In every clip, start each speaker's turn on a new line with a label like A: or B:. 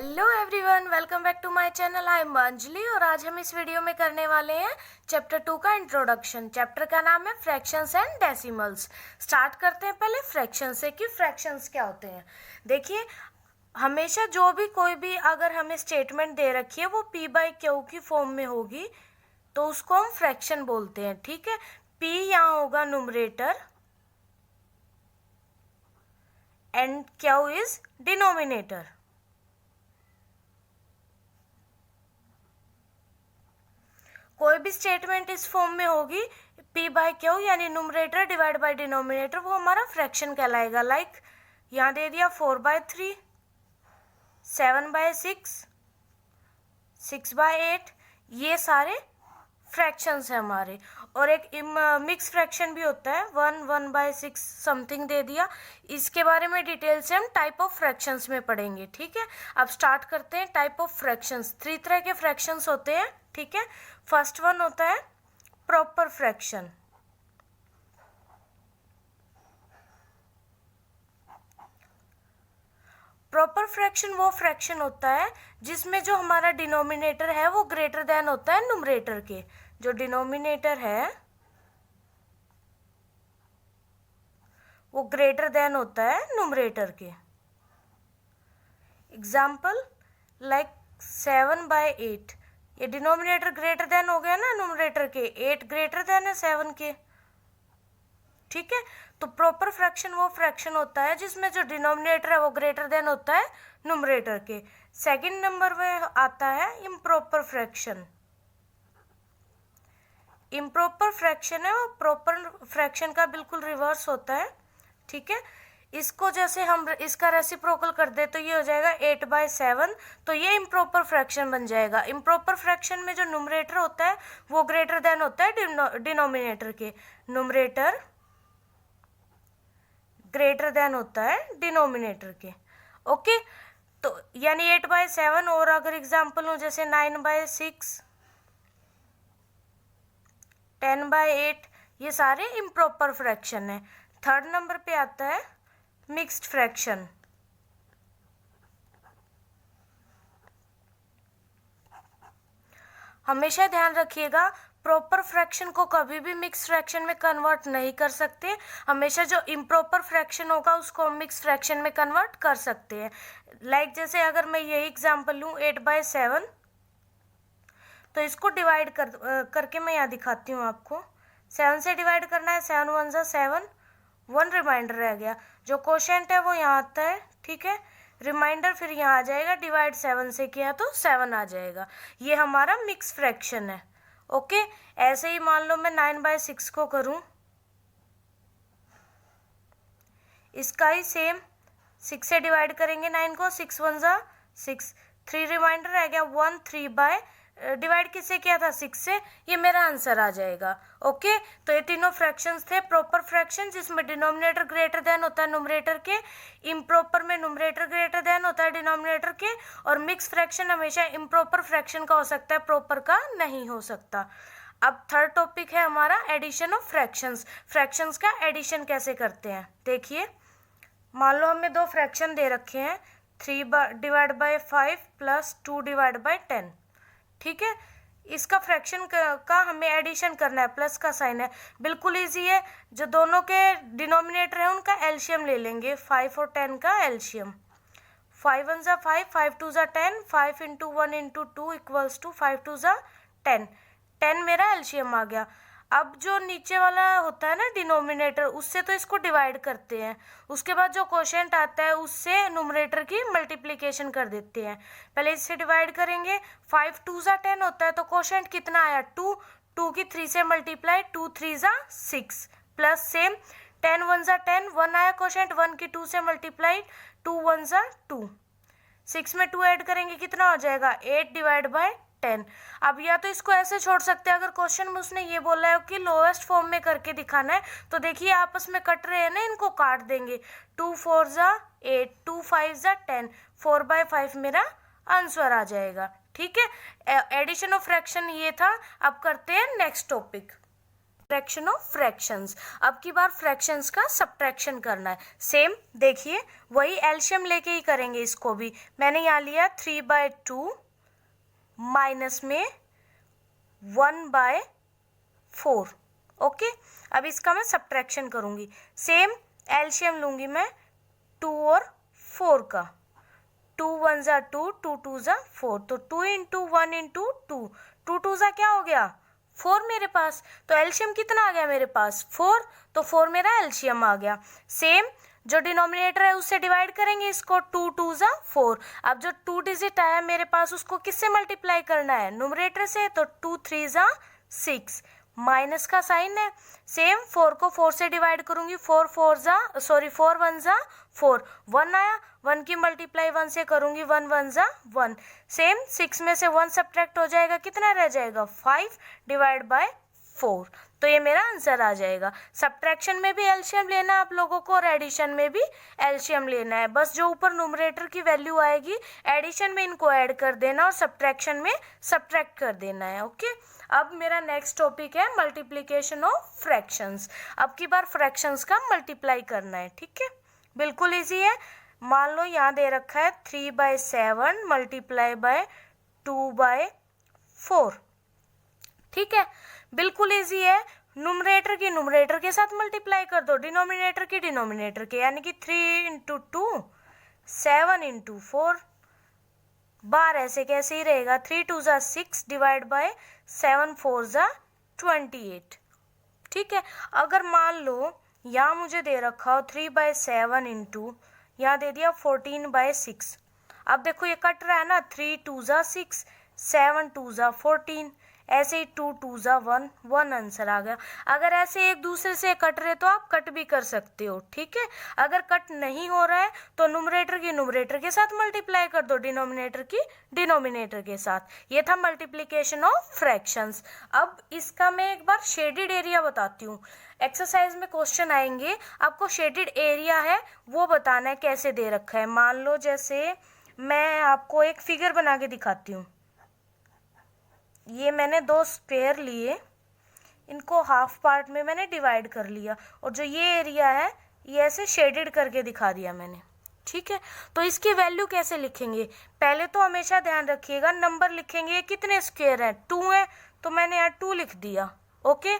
A: Hello everyone, welcome back to my channel. I am Anjali और आज हम इस वीडियो में करने वाले हैं चैप्टर 2 का इंट्रोडक्शन। चैप्टर का नाम है फ्रैक्शंस एंड डेसिमल्स। स्टार्ट करते हैं पहले फ्रैक्शन से कि फ्रैक्शंस क्या होते हैं। देखिए, हमेशा जो भी कोई भी अगर हमें स्टेटमेंट दे रखी है वो पी बाई क्यू की फॉर्म में होगी तो उसको हम फ्रैक्शन बोलते हैं। ठीक है, पी यहाँ होगा numerator and Q is denominator. कोई भी स्टेटमेंट इस फॉर्म में होगी p बाय क्यू यानी नुमरेटर डिवाइड बाय डिनोमिनेटर, वो हमारा फ्रैक्शन कहलाएगा। लाइक यहाँ दे दिया 4/3, 7/6, 6/8, ये सारे फ्रैक्शंस है हमारे। और एक मिक्स फ्रैक्शन भी होता है, 1/6 समथिंग दे दिया। इसके बारे में डिटेल से हम टाइप ऑफ फ्रैक्शंस में पढ़ेंगे। ठीक है, अब स्टार्ट करते हैं टाइप ऑफ फ्रैक्शंस। 3 तरह के फ्रैक्शंस होते हैं। ठीक है, फर्स्ट वन होता है प्रॉपर फ्रैक्शन। प्रॉपर फ्रैक्शन वो फ्रैक्शन होता है जिसमें जो हमारा डिनोमिनेटर है वो ग्रेटर देन होता है नुमरेटर के। जो डिनोमिनेटर है वो ग्रेटर देन होता है नुमरेटर के। एग्जाम्पल लाइक 7/8, ये डिनोमिनेटर ग्रेटर देन हो गया ना नुमरेटर के, 8 ग्रेटर देन है 7 के। ठीक है, तो प्रॉपर फ्रैक्शन वो फ्रैक्शन होता है जिसमें जो डिनोमिनेटर है वो ग्रेटर देन होता है नुमरेटर के। सेकंड नंबर पे आता है इम्प्रॉपर फ्रैक्शन। इम्प्रॉपर फ्रैक्शन है वो प्रॉपर फ्रैक्शन का बिल्कुल रिवर्स होता है। ठीक है, इसको जैसे हम इसका रेसिप्रोकल कर दे तो ये हो जाएगा 8/7, तो ये इम्प्रॉपर फ्रैक्शन बन जाएगा। इम्प्रॉपर फ्रैक्शन में जो नुमरेटर होता है वो ग्रेटर देन होता है डिनोमिनेटर के। नुमरेटर ग्रेटर देन होता है डिनोमिनेटर के। ओके, तो यानी 8/7, और अगर एग्जाम्पल हो जैसे 9/6, 10/8, ये सारे इम्प्रॉपर फ्रैक्शन है। थर्ड नंबर पे आता है मिक्स्ड फ्रैक्शन। हमेशा ध्यान रखिएगा, प्रॉपर फ्रैक्शन को कभी भी मिक्स फ्रैक्शन में कन्वर्ट नहीं कर सकते। हमेशा जो इम्प्रॉपर फ्रैक्शन होगा उसको हम मिक्स फ्रैक्शन में कन्वर्ट कर सकते हैं। लाइक जैसे अगर मैं यही एग्जांपल लूँ 8/7, तो इसको डिवाइड करके मैं यहाँ दिखाती हूँ आपको। 7 से डिवाइड करना है, 7 1 जा 7, 1 रिमाइंडर रह गया। जो क्वोशिएंट है वो यहाँ आता है। ठीक है, रिमाइंडर फिर यहाँ आ जाएगा, डिवाइड 7 से किया तो 7 आ जाएगा। ये हमारा मिक्स फ्रैक्शन है। ओके, ऐसे ही मान लो मैं 9/6 को करूं, इसका ही सेम 6 से डिवाइड करेंगे 9 को, 6 1 जा 6, 3 रिमाइंडर रह गया, 1 3 डिवाइड किससे किया था 6 से, ये मेरा आंसर आ जाएगा। ओके, तो ये तीनों फ्रैक्शंस थे। प्रॉपर फ्रैक्शन जिसमें डिनोमिनेटर ग्रेटर देन होता है नुमरेटर के, इम्प्रॉपर में नुमरेटर ग्रेटर देन होता है डिनोमिनेटर के, और मिक्स फ्रैक्शन हमेशा इम्प्रॉपर फ्रैक्शन का हो सकता है, प्रॉपर का नहीं हो सकता। अब थर्ड टॉपिक है हमारा एडिशन ऑफ फ्रैक्शंस। फ्रैक्शंस का एडिशन कैसे करते हैं देखिए। मान लो हमें दो फ्रैक्शन दे रखे हैं, 3/5 प्लस 2/10। ठीक है, इसका फ्रैक्शन का हमें एडिशन करना है, प्लस का साइन है। बिल्कुल इजी है, जो दोनों के डिनोमिनेटर है उनका एलसीएम ले लेंगे, 5 और 10 का एलसीएम। 5 1 जा 5, 5 2 जा 10, 5 इंटू 1 इंटू 2 इक्वल्स टू 5 2 जा 10, 10 मेरा एलसीएम आ गया। अब जो नीचे वाला होता है ना डिनोमिनेटर, उससे तो इसको डिवाइड करते हैं, उसके बाद जो क्वोशिएंट आता है उससे नुमरेटर की मल्टीप्लिकेशन कर देते हैं। पहले इससे डिवाइड करेंगे, 5 2 जा 10 होता है तो क्वोशिएंट कितना आया 2, 2 की 3 से मल्टीप्लाई, 2 3 जा 6, प्लस सेम 10 1 जा 10, 1 आया क्वोशिएंट, 1 की 2 से मल्टीप्लाई, 2 1 जा 2, 6 में 2 ऐड करेंगे कितना हो जाएगा 8/10। अब या तो इसको ऐसे छोड़ सकते हैं, अगर क्वेश्चन में उसने ये बोला है कि लोएस्ट फॉर्म में करके दिखाना है, तो देखिए आपस में कट रहे हैं ना, इनको काट देंगे। 2 4 जा 8, 2 5 जा 10, 4/5 मेरा आंसर आ जाएगा। ठीक है, एडिशन ऑफ फ्रैक्शन ये था। अब करते हैं next topic. Fraction of fractions. अब की बार फ्रैक्शंस का सब्ट्रैक्शन करना है। सेम देखिए, वही एलसीएम लेके ही करेंगे इसको भी। मैंने यहाँ लिया 3/2 माइनस में 1/4। ओके, अब इसका मैं सब्ट्रैक्शन करूंगी। सेम एलसीएम लूंगी मैं 2 और 4 का। 2 1 ज़ा 2, 2 2 ज़ा 4, तो 2 इंटू 1 इंटू 2, 2 2 ज़ा क्या हो गया 4 मेरे पास। तो एलसीएम कितना आ गया मेरे पास 4, तो 4 मेरा एलसीएम आ गया। सेम जो डिनोमिनेटर है उससे डिवाइड करेंगे इसको, 2 2 ज़ा 4। अब जो 2 डिजिट आया मेरे पास उसको किससे मल्टीप्लाई करना है, न्यूमरेटर से, तो 2 3 ज़ा 6, माइनस का साइन है। सेम 4 को 4 से डिवाइड करूंगी, 4 1 ज़ा 4, 1 आया, 1 की मल्टीप्लाई 1 से करूंगी, 1 1 ज़ा 1। सेम 6 में से 1 सब्ट्रैक्ट हो जाएगा, कितना रह जाएगा 5/4। तो ये मेरा आंसर आ जाएगा। सब्ट्रैक्शन में भी एलसीएम लेना है आप लोगों को और एडिशन में भी एलसीएम लेना है। बस जो ऊपर न्यूमरेटर की वैल्यू आएगी एडिशन में इनको ऐड कर देना और सब्ट्रैक्शन में सब्ट्रैक्ट कर देना है। ओके, अब मेरा नेक्स्ट टॉपिक है मल्टीप्लिकेशन ऑफ फ्रैक्शंस। अब की बार फ्रैक्शंस का मल्टीप्लाई करना है। ठीक है, बिल्कुल इजी है। मान लो यहाँ दे रखा है 3/7 मल्टीप्लाई बाय 2/4। ठीक है, बिल्कुल इजी है। न्यूमरेटर की न्यूमरेटर के साथ मल्टीप्लाई कर दो, डिनोमिनेटर की डिनोमिनेटर के, यानी कि 3 इंटू 2 7 इंटू 4। बार ऐसे कैसे ही रहेगा, 3 2 ज़ा 6 डिवाइड बाय 7 4 ज़ा 28। ठीक है, अगर मान लो यहाँ मुझे दे रखा हो 3/7 इंटू यहाँ दे दिया 14/6। अब देखो ये कट रहा है ना, 3 2 ज़ा 6, 7 2 ज़ा 14, ऐसे ही 2 2 ज़ा 1, 1 आंसर आ गया। अगर ऐसे एक दूसरे से कट रहे तो आप कट भी कर सकते हो। ठीक है, अगर कट नहीं हो रहा है तो न्यूमरेटर की न्यूमरेटर के साथ मल्टीप्लाई कर दो, डिनोमिनेटर की डिनोमिनेटर के साथ। ये था मल्टीप्लिकेशन ऑफ फ्रैक्शंस। अब इसका मैं एक बार शेडेड एरिया बताती हूँ। एक्सरसाइज में क्वेश्चन आएंगे, आपको शेडेड एरिया है वो बताना है कैसे दे रखा है। मान लो जैसे मैं आपको एक फिगर बना के दिखाती हूँ। ये मैंने 2 स्क्वायर लिए, इनको हाफ पार्ट में मैंने डिवाइड कर लिया और जो ये एरिया है ये ऐसे शेडेड करके दिखा दिया मैंने। ठीक है, तो इसकी वैल्यू कैसे लिखेंगे, पहले तो हमेशा ध्यान रखिएगा नंबर लिखेंगे। कितने स्क्वायर हैं 2 है, तो मैंने यहाँ 2 लिख दिया। ओके,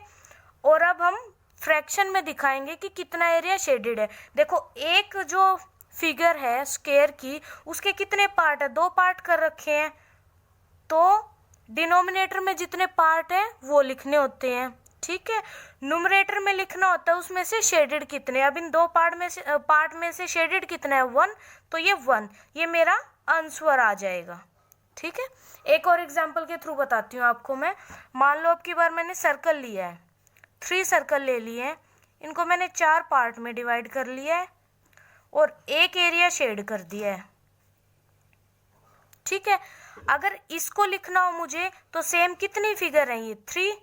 A: और अब हम फ्रैक्शन में दिखाएंगे कि कितना एरिया शेडेड है। देखो एक जो फिगर है स्क्वायर की उसके कितने पार्ट है, 2 पार्ट कर रखे हैं, तो डिनोमिनेटर में जितने पार्ट है वो लिखने होते हैं। ठीक है, न्यूमरेटर में लिखना होता है उसमें से शेडेड कितने। अब इन 2 पार्ट में से शेडेड कितना है 1, तो ये 1, ये मेरा आंसर आ जाएगा। ठीक है, एक और एग्जांपल के थ्रू बताती हूँ आपको मैं। मान लो अब की बार मैंने सर्कल लिया है, 3 सर्कल ले लिए हैं, इनको मैंने 4 पार्ट में डिवाइड कर लिया है और एक एरिया शेड कर दिया है। ठीक है, अगर इसको लिखना हो मुझे तो सेम कितनी फिगर है ये 3,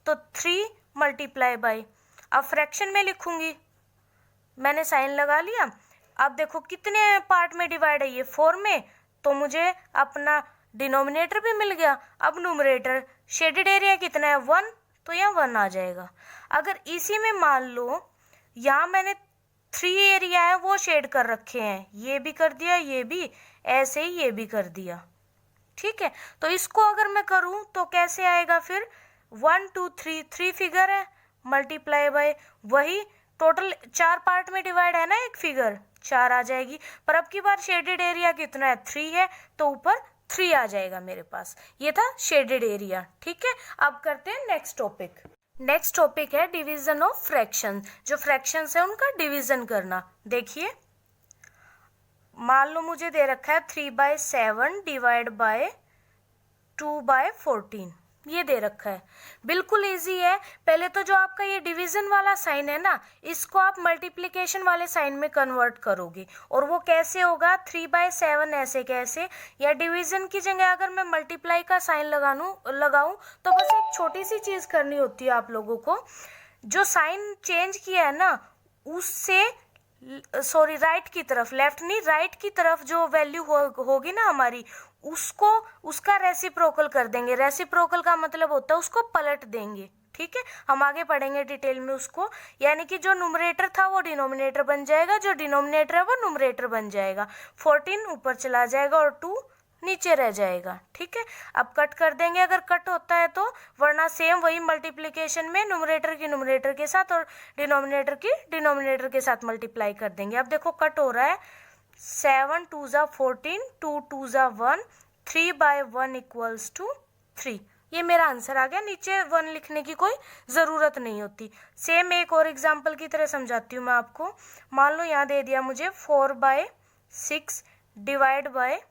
A: तो 3 मल्टीप्लाई बाय, अब फ्रैक्शन में लिखूंगी, मैंने साइन लगा लिया। अब देखो कितने पार्ट में डिवाइड है ये 4 में, तो मुझे अपना डिनोमिनेटर भी मिल गया। अब न्यूमरेटर शेडेड एरिया कितना है 1, तो यहाँ 1 आ जाएगा। अगर इसी में मान लो यहाँ मैंने 3 एरिया है वो शेड कर रखे हैं, ये भी कर दिया, ये भी, ऐसे ही ये भी कर दिया। ठीक है, तो इसको अगर मैं करूं तो कैसे आएगा फिर, 1 2 3, 3 फिगर है मल्टीप्लाई बाय वही टोटल 4 पार्ट में डिवाइड है ना एक फिगर, 4 आ जाएगी। पर अब की बार शेडेड एरिया कितना है 3 है, तो ऊपर 3 आ जाएगा मेरे पास। ये था शेडेड एरिया। ठीक है, अब करते हैं नेक्स्ट टॉपिक। नेक्स्ट टॉपिक है डिवीजन ऑफ फ्रैक्शन। जो फ्रैक्शंस है उनका डिवीजन करना। देखिए मान लो मुझे दे रखा है 3/7 डिवाइड बाय 2/14, ये दे रखा है। बिल्कुल इजी है। पहले तो जो आपका ये डिवीजन वाला साइन है ना, इसको आप मल्टीप्लिकेशन वाले साइन में कन्वर्ट करोगे। और वो कैसे होगा, 3/7 ऐसे कैसे, या डिवीजन की जगह अगर मैं मल्टीप्लाई का साइन लगाऊं तो बस एक छोटी सी चीज करनी होती है आप लोगों को। जो साइन चेंज किया है ना उससे सॉरी राइट की तरफ, लेफ्ट नहीं राइट की तरफ जो वैल्यू होगी ना हमारी, उसको उसका रेसिप्रोकल कर देंगे। रेसिप्रोकल का मतलब होता है उसको पलट देंगे। ठीक है, हम आगे पढ़ेंगे डिटेल में उसको। यानी कि जो न्यूमरेटर था वो डिनोमिनेटर बन जाएगा, जो डिनोमिनेटर है वो न्यूमरेटर बन जाएगा। 14 ऊपर चला जाएगा और 2 नीचे रह जाएगा। ठीक है, अब कट कर देंगे अगर कट होता है तो, वरना सेम वही मल्टीप्लिकेशन में न्यूमरेटर की न्यूमरेटर के साथ और डिनोमिनेटर की डिनोमिनेटर के साथ मल्टीप्लाई कर देंगे। अब देखो कट हो रहा है, 7 2 ज़ा 14, 2 2 ज़ा 1, 3/1 इक्वल्स टू 3। ये मेरा आंसर आ गया। नीचे 1 लिखने की कोई ज़रूरत नहीं होती। सेम एक और एग्जांपल की तरह समझाती हूँ मैं आपको। मान लो यहाँ दे दिया मुझे 4/6 डिवाइड बाय,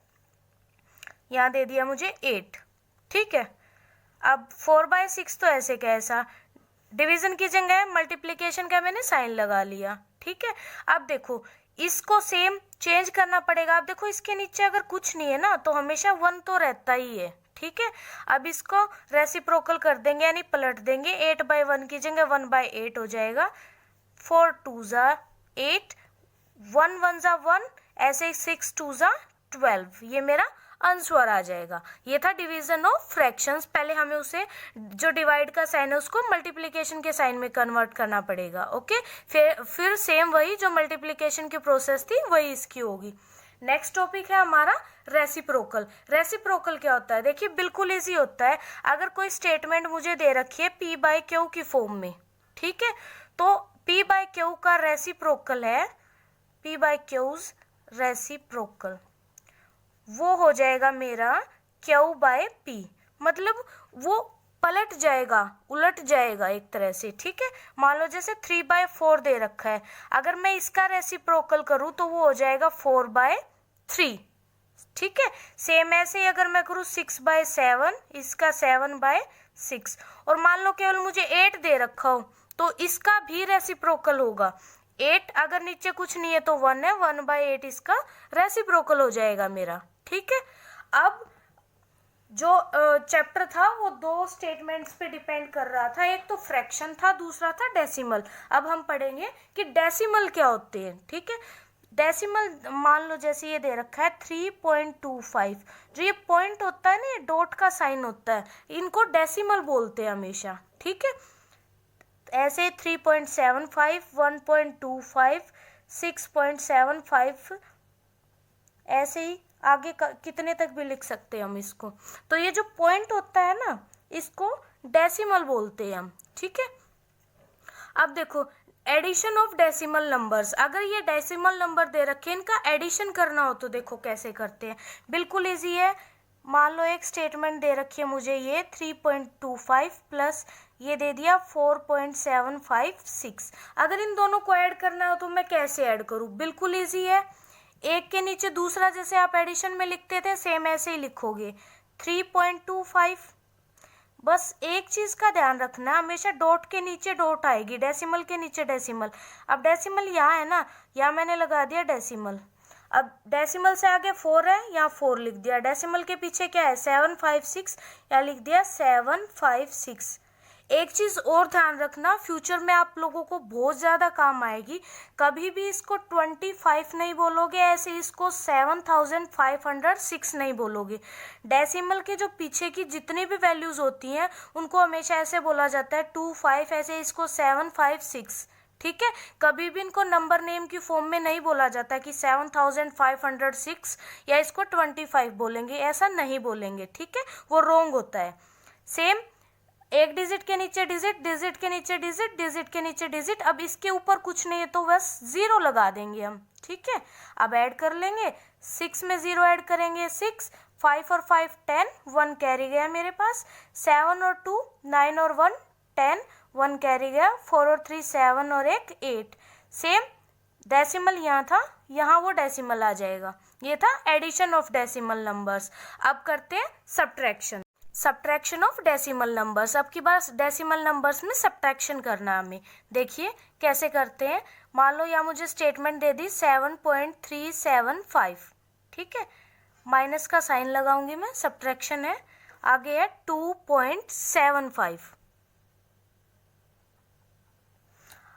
A: यहाँ दे दिया मुझे 8। ठीक है, अब 4/6 तो ऐसे कैसा, डिवीजन की जगह मल्टीप्लिकेशन का मैंने साइन लगा लिया। ठीक है, अब देखो इसको सेम चेंज करना पड़ेगा। अब देखो इसके नीचे अगर कुछ नहीं है ना तो हमेशा 1 तो रहता ही है। ठीक है, अब इसको रेसिप्रोकल कर देंगे यानी पलट देंगे। 8/1 की जगह 1/8 हो जाएगा। 4 2 ज़ा 8, 1 1 ज़ा 1, ऐसे ही 6 2 ज़ा 12। ये मेरा आंसर आ जाएगा। ये था डिवीजन ऑफ फ्रैक्शंस। पहले हमें उसे जो डिवाइड का साइन है उसको मल्टीप्लिकेशन के साइन में कन्वर्ट करना पड़ेगा। ओके, फिर सेम वही जो मल्टीप्लिकेशन की प्रोसेस थी वही इसकी होगी। नेक्स्ट टॉपिक है हमारा रेसिप्रोकल। रेसिप्रोकल क्या होता है? देखिए बिल्कुल इजी होता है। अगर कोई स्टेटमेंट मुझे दे रखी है P/Q की फॉर्म में, ठीक है, तो P/Q का रेसिप्रोकल है, P/Q's रेसिप्रोकल वो हो जाएगा मेरा Q/P। मतलब वो पलट जाएगा, उलट जाएगा एक तरह से। ठीक है, मान लो जैसे 3/4 दे रखा है, अगर मैं इसका रेसिप्रोकल करूं तो वो हो जाएगा 4/3। ठीक है, सेम ऐसे ही अगर मैं करूं 6/7, इसका 7/6। और मान लो केवल मुझे 8 दे रखा हो तो इसका भी रेसिप्रोकल होगा। 8 अगर नीचे कुछ नहीं है तो 1 है, 1/8 इसका रेसिप्रोकल हो जाएगा मेरा। ठीक है, अब जो चैप्टर था वो 2 स्टेटमेंट्स पे डिपेंड कर रहा था। एक तो फ्रैक्शन था, दूसरा था डेसिमल। अब हम पढ़ेंगे कि डेसिमल क्या होते हैं। ठीक है, डेसिमल मान लो जैसे ये दे रखा है 3.25, जो ये पॉइंट होता है ना, डॉट का साइन होता है, इनको डेसिमल बोलते हैं हमेशा। ठीक है, ऐसे 3.75, 1.25, 6.75, ऐसे ही आगे कितने तक भी लिख सकते हैं हम इसको। तो ये जो पॉइंट होता है ना, इसको डेसिमल बोलते हैं हम। ठीक है, अब देखो एडिशन ऑफ डेसिमल नंबर्स। अगर ये डेसिमल नंबर दे रखे हैं, इनका एडिशन करना हो तो देखो कैसे करते हैं। बिल्कुल इजी है। मान लो एक स्टेटमेंट दे रखी है मुझे ये 3.25 प्लस ये दे दिया 4.756। अगर इन दोनों को ऐड करना हो तो मैं कैसे ऐड करूँ? बिल्कुल इजी है। एक के नीचे दूसरा जैसे आप एडिशन में लिखते थे सेम ऐसे ही लिखोगे 3.25। बस एक चीज का ध्यान रखना, हमेशा डॉट के नीचे डॉट आएगी, डेसिमल के नीचे डेसिमल। अब डेसिमल यहाँ है ना, यहाँ मैंने लगा दिया डेसिमल। अब डेसिमल से आगे 4 है, यहाँ 4 लिख दिया। डेसिमल के पीछे क्या है? 756, यहाँ लिख दिया 756। एक चीज और ध्यान रखना, फ्यूचर में आप लोगों को बहुत ज्यादा काम आएगी। कभी भी इसको 25 नहीं बोलोगे, ऐसे इसको 7506 नहीं बोलोगे। डेसिमल के जो पीछे की जितनी भी वैल्यूज होती हैं उनको हमेशा ऐसे बोला जाता है 25, ऐसे इसको 756। ठीक है, कभी भी इनको नंबर नेम की फॉर्म में नहीं बोला जाता कि 7506 या इसको 25 बोलेंगे, ऐसा नहीं बोलेंगे। ठीक है, वो रॉन्ग होता है। सेम एक डिजिट के नीचे डिजिट, डिजिट के नीचे डिजिट, डिजिट के नीचे डिजिट। अब इसके ऊपर कुछ नहीं है तो बस 0 लगा देंगे हम। ठीक है, अब ऐड कर लेंगे। 6 में 0 ऐड करेंगे 6, 5 और 5 10, 1 कैरी गया मेरे पास। 7 और 2 9 और 1 10, 1 कैरी गया। 4 और 3 7 और 1 8। सेम डेसिमल यहाँ था, यहाँ वो डेसिमल आ जाएगा। ये था एडिशन ऑफ डेसिमल नंबर्स। अब करते हैं subtraction. Subtraction of decimal numbers. अब की बार डेसिमल नंबर्स में सब्ट्रैक्शन करना हमें। देखिए कैसे करते हैं। मान लो यहाँ मुझे स्टेटमेंट दे दी 7.375। ठीक है, माइनस का साइन लगाऊंगी मैं, सब्ट्रैक्शन है। आगे है 2.75।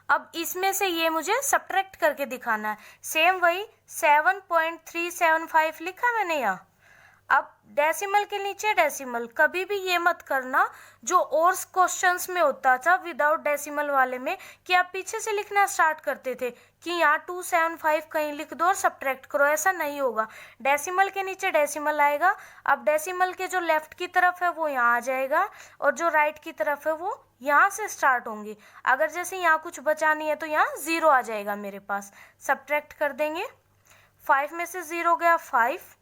A: अब इसमें से ये मुझे सब्ट्रैक्ट करके दिखाना है। सेम वही 7.375 लिखा मैंने यहाँ। अब डेसिमल के नीचे डेसिमल, कभी भी ये मत करना जो और क्वेश्चंस में होता था विदाउट डेसिमल वाले में, कि आप पीछे से लिखना स्टार्ट करते थे कि यहाँ 275 कहीं लिख दो और सब्ट्रैक्ट करो। ऐसा नहीं होगा, डेसिमल के नीचे डेसिमल आएगा। अब डेसिमल के जो लेफ्ट की तरफ है वो यहाँ आ जाएगा और जो राइट की तरफ है वो यहाँ से स्टार्ट होंगी। अगर जैसे यहाँ कुछ बचा नहीं है तो यहाँ 0 आ जाएगा मेरे पास। सब्ट्रैक्ट कर देंगे, 5 में से 0 गया 5,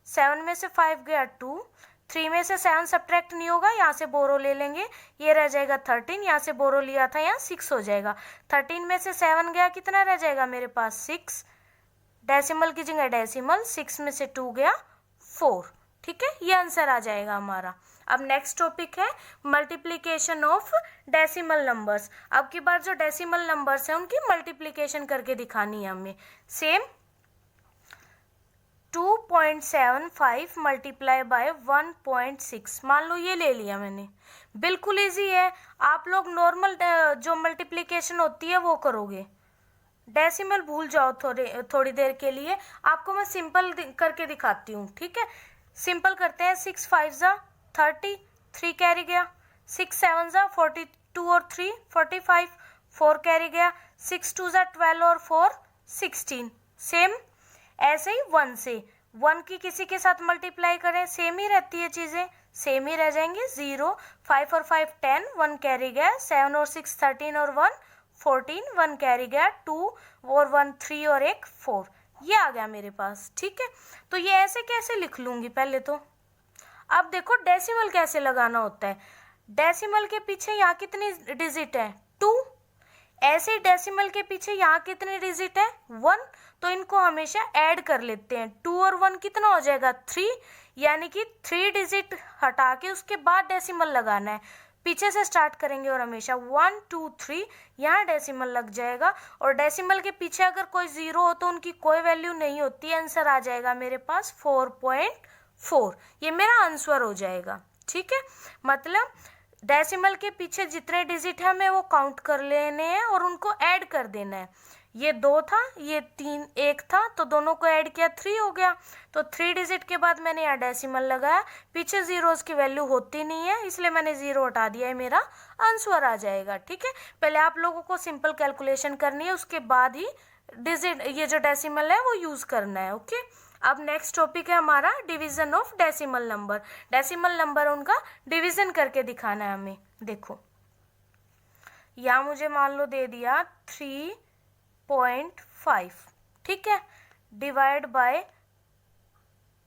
A: 7 में से 5 गया 2, 3 में से 7 सब्ट्रैक्ट नहीं होगा, यहाँ से बोरो ले लेंगे, ये रह जाएगा 13, यहाँ से बोरो लिया था यहाँ 6 हो जाएगा। 13 में से 7 गया, कितना रह जाएगा मेरे पास 6, डेसिमल की जगह डेसिमल, 6 में से 2 गया 4। ठीक है, ये आंसर आ जाएगा हमारा। अब नेक्स्ट टॉपिक है मल्टीप्लीकेशन ऑफ डेसिमल नंबर्स। अब की बार जो डेसिमल नंबर्स हैं उनकी मल्टीप्लीकेशन करके दिखानी है हमें। सेम 2.75 मल्टीप्लाई बाय 1.6, मान लो ये ले लिया मैंने, बिल्कुल इजी है। आप लोग नॉर्मल जो मल्टीप्लिकेशन होती है वो करोगे, डेसिमल भूल जाओ थोड़ी देर के लिए। आपको मैं सिंपल करके दिखाती हूँ। ठीक है, सिंपल करते हैं। 6 5 जा 30, 3 कैरी गया, 6 7 जा 42 और 3 45, 4 कैरी गया, 6 2 जा 12 और 4 16। सेम ऐसे ही 1 से 1 की किसी के साथ मल्टीप्लाई करें, सेम ही रहती है चीजें, सेम ही रह जाएंगे। 0 5 और 5 10, 1 कैरी गया, 7 और 6 13 और 1 14, 1 कैरी गया, 2 और 1 3 और 1 4, ये आ गया मेरे पास। ठीक है, तो ये ऐसे कैसे लिख लूंगी पहले तो। अब देखो डेसिमल कैसे लगाना होता है। डेसिमल के पीछे यहाँ कितनी डिजिट है 2, ऐसे ही डेसिमल के पीछे यहाँ कितनी डिजिट है 1, तो इनको हमेशा ऐड कर लेते हैं। 2 और 1 कितना हो जाएगा 3, यानी कि 3 डिजिट हटा के उसके बाद डेसिमल लगाना है। पीछे से स्टार्ट करेंगे और हमेशा 1 2 3 यहाँ डेसिमल लग जाएगा। और डेसिमल के पीछे अगर कोई 0 हो तो उनकी कोई वैल्यू नहीं होती, आंसर आ जाएगा मेरे पास 4.4, ये मेरा आंसर हो जाएगा। ठीक है, मतलब डेसिमल के पीछे जितने डिजिट है हमें वो काउंट कर लेने हैं और उनको ऐड कर देना है। ये 2 था, ये 3 1 था, तो दोनों को ऐड किया 3 हो गया। तो 3 डिजिट के बाद मैंने यहाँ डेसिमल लगाया, पीछे जीरोस की वैल्यू होती नहीं है इसलिए मैंने 0 हटा दिया है, मेरा आंसर आ जाएगा। ठीक है, पहले आप लोगों को सिंपल कैलकुलेशन करनी है, उसके बाद ही डिजिट ये जो डेसिमल है वो यूज करना है। ओके, अब नेक्स्ट टॉपिक है हमारा division of decimal number. Decimal number उनका डिवीजन करके दिखाना है हमें। देखो यहाँ मुझे मान लो दे दिया 3.5, ठीक है, डिवाइड बाय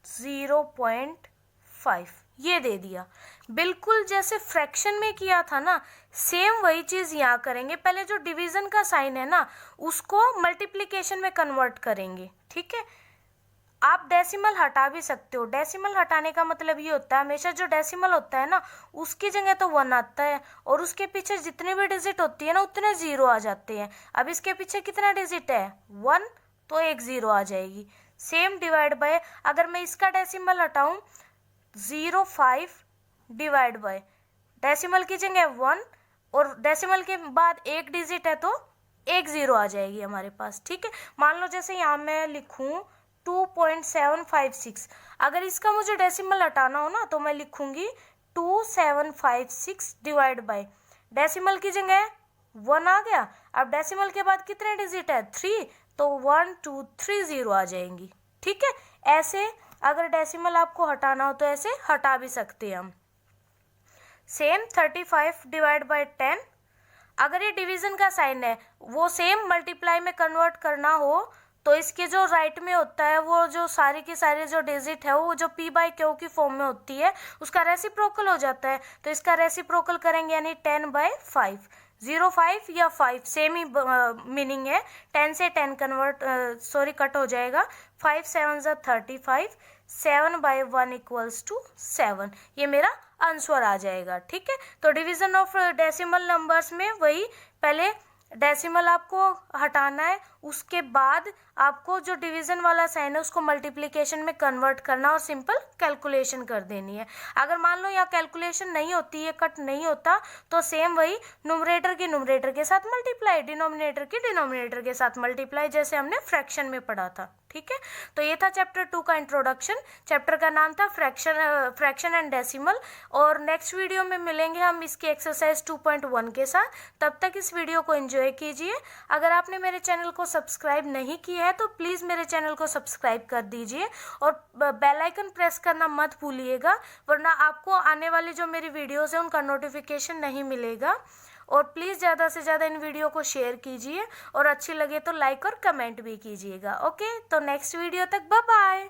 A: 0.5, ये दे दिया। बिल्कुल जैसे फ्रैक्शन में किया था ना, सेम वही चीज यहाँ करेंगे। पहले जो डिवीजन का साइन है ना उसको मल्टीप्लिकेशन में कन्वर्ट करेंगे। ठीक है, आप डेसिमल हटा भी सकते हो। डेसिमल हटाने का मतलब ये होता है हमेशा जो डेसिमल होता है ना उसकी जगह तो 1 आता है और उसके पीछे जितनी भी डिजिट होती है ना उतने 0 आ जाते हैं। अब इसके पीछे कितना डिजिट है 1, तो एक 0 आ जाएगी। सेम डिवाइड बाय, अगर मैं इसका डेसिमल हटाऊं 0.5 डिवाइड बाय, डेसिमल की जगह 1 और डेसिमल के बाद एक डिजिट है तो एक 0 आ जाएगी हमारे पास। ठीक है, मान लो जैसे यहाँ मैं लिखूं 2.756, अगर इसका मुझे डेसिमल हटाना हो ना तो मैं लिखूंगी 2756 डिवाइड बाय, डेसिमल की जगह 1 आ गया। अब डेसिमल के बाद कितने डिजिट है 3, तो 1 2 3 0 आ जाएंगी। ठीक है, ऐसे अगर डेसिमल आपको हटाना हो तो ऐसे हटा भी सकते हैं हम। सेम 35 डिवाइड बाय 10, अगर ये डिवीजन का साइन है वो सेम मल्टीप्लाई में कन्वर्ट करना हो तो इसके जो राइट में होता है वो जो सारी की सारी जो डिजिट है वो जो p बाई क्यू की फॉर्म में होती है उसका रेसिप्रोकल हो जाता है, तो इसका रेसिप्रोकल करेंगे यानी 10/5, 0.5 या 5 सेम ही मीनिंग है। 10 से 10 कट हो जाएगा, 5 7 जा 35, 7/1 इक्वल्स टू 7, ये मेरा आंसर आ जाएगा। ठीक है, तो डिवीजन ऑफ डेसिमल नंबर्स में वही पहले डेसिमल आपको हटाना है, उसके बाद आपको जो डिवीजन वाला साइन है उसको मल्टीप्लिकेशन में कन्वर्ट करना और सिंपल कैलकुलेशन कर देनी है। अगर मान लो यहाँ कैलकुलेशन नहीं होती है, कट नहीं होता, तो सेम वही न्यूमरेटर की न्यूमरेटर के साथ मल्टीप्लाई, डिनोमिनेटर की डिनोमिनेटर के साथ मल्टीप्लाई, जैसे हमने फ्रैक्शन में पढ़ा था। ठीक है, तो ये था चैप्टर 2 का इंट्रोडक्शन। चैप्टर का नाम था फ्रैक्शन एंड डेसिमल। और नेक्स्ट वीडियो में मिलेंगे हम इसकी एक्सरसाइज 2.1 के साथ। तब तक इस वीडियो को एंजॉय कीजिए। अगर आपने मेरे चैनल को सब्सक्राइब नहीं किया है तो प्लीज़ मेरे चैनल को सब्सक्राइब कर दीजिए और बेल आइकन प्रेस करना मत भूलिएगा, वरना आपको आने वाली जो मेरी वीडियोज़ हैं उनका नोटिफिकेशन नहीं मिलेगा। और प्लीज़ ज़्यादा से ज़्यादा इन वीडियो को शेयर कीजिए और अच्छी लगे तो लाइक और कमेंट भी कीजिएगा। ओके, तो नेक्स्ट वीडियो तक बाय बाय।